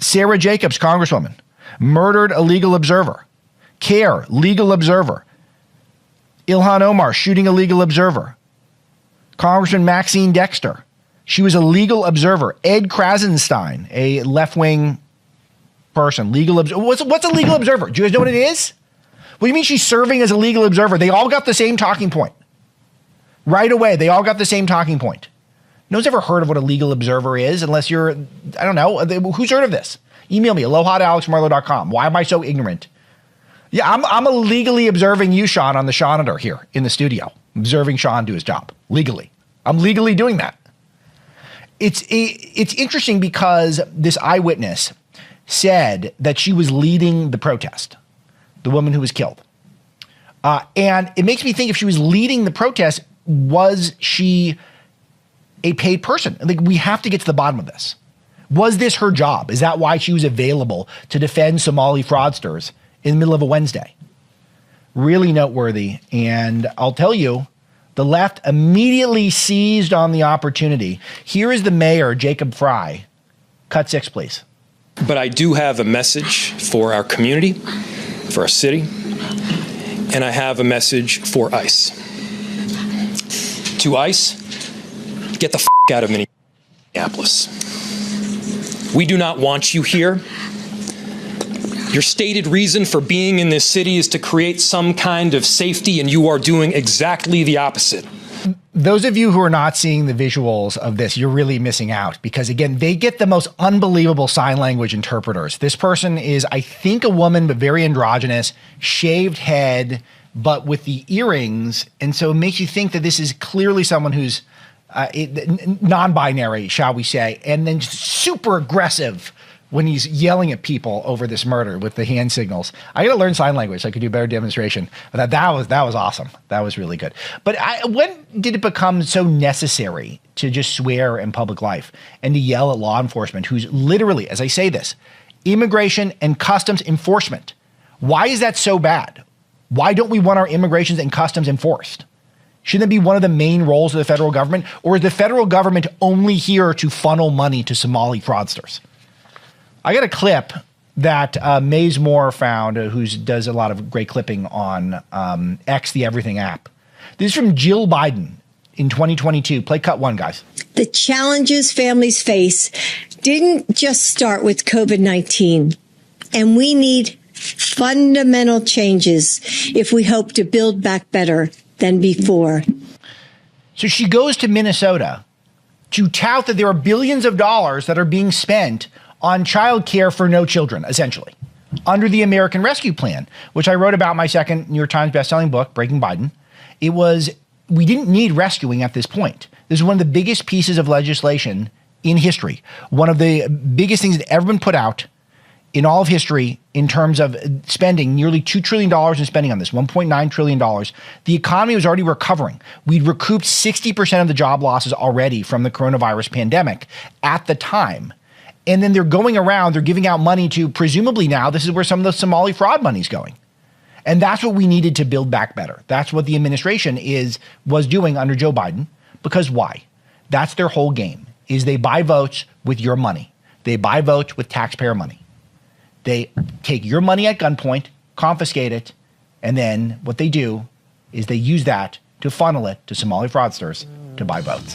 Sarah Jacobs, Congresswoman, murdered a legal observer. CARE, legal observer. Ilhan Omar, shooting a legal observer. Congressman Maxine Dexter, she was a legal observer. Ed Krasenstein, a left-wing person, legal observer. What's a legal observer? Do you guys know what it is? What do you mean she's serving as a legal observer? They all got the same talking point. Right away, they all got the same talking point. No one's ever heard of what a legal observer is unless you're, I don't know, who's heard of this? Email me, aloha@alexmarlow.com. Why am I so ignorant? Yeah, I'm illegally observing you, Sean, on the Seanator here in the studio. Observing Sean do his job, legally. I'm legally doing that. It's interesting because this eyewitness said that she was leading the protest, the woman who was killed. And it makes me think, if she was leading the protest, was she a paid person? Like, we have to get to the bottom of this. Was this her job? Is that why she was available to defend Somali fraudsters in the middle of a Wednesday? Really noteworthy. And I'll tell you, the left immediately seized on the opportunity. Here is the mayor, Jacob Frey. Cut 6, please. But I do have a message for our community, for our city, and I have a message for ICE. To ICE, get the out of Minneapolis. We do not want you here. Your stated reason for being in this city is to create some kind of safety, and you are doing exactly the opposite. Those of you who are not seeing the visuals of this, you're really missing out, because again, they get the most unbelievable sign language interpreters. This person is, I think, a woman, but very androgynous, shaved head, but with the earrings. And so it makes you think that this is clearly someone who's non-binary, shall we say, and then just super aggressive when he's yelling at people over this murder with the hand signals. I got to learn sign language so I could do a better demonstration. But that was awesome. That was really good. But when did it become so necessary to just swear in public life and to yell at law enforcement, who's literally, as I say this, immigration and customs enforcement? Why is that so bad? Why don't we want our immigrations and customs enforced? Shouldn't it be one of the main roles of the federal government? Or is the federal government only here to funnel money to Somali fraudsters? I got a clip that Maze Moore found, who does a lot of great clipping on X, the Everything app. This is from Jill Biden in 2022. Play cut 1, guys. The challenges families face didn't just start with COVID-19, and we need fundamental changes if we hope to build back better than before. So she goes to Minnesota to tout that there are billions of dollars that are being spent on childcare for no children, essentially, under the American Rescue Plan, which I wrote about in my second New York Times bestselling book, Breaking Biden. We didn't need rescuing at this point. This is one of the biggest pieces of legislation in history. One of the biggest things that ever been put out in all of history in terms of spending, nearly $2 trillion in spending on this, $1.9 trillion. The economy was already recovering. We'd recouped 60% of the job losses already from the coronavirus pandemic at the time. And then they're going around, they're giving out money to, presumably now, this is where some of the Somali fraud money is going. And that's what we needed to build back better. That's what the administration was doing under Joe Biden. Because why? That's their whole game, is they buy votes with your money. They buy votes with taxpayer money. They take your money at gunpoint, confiscate it, and then what they do is they use that to funnel it to Somali fraudsters to buy votes.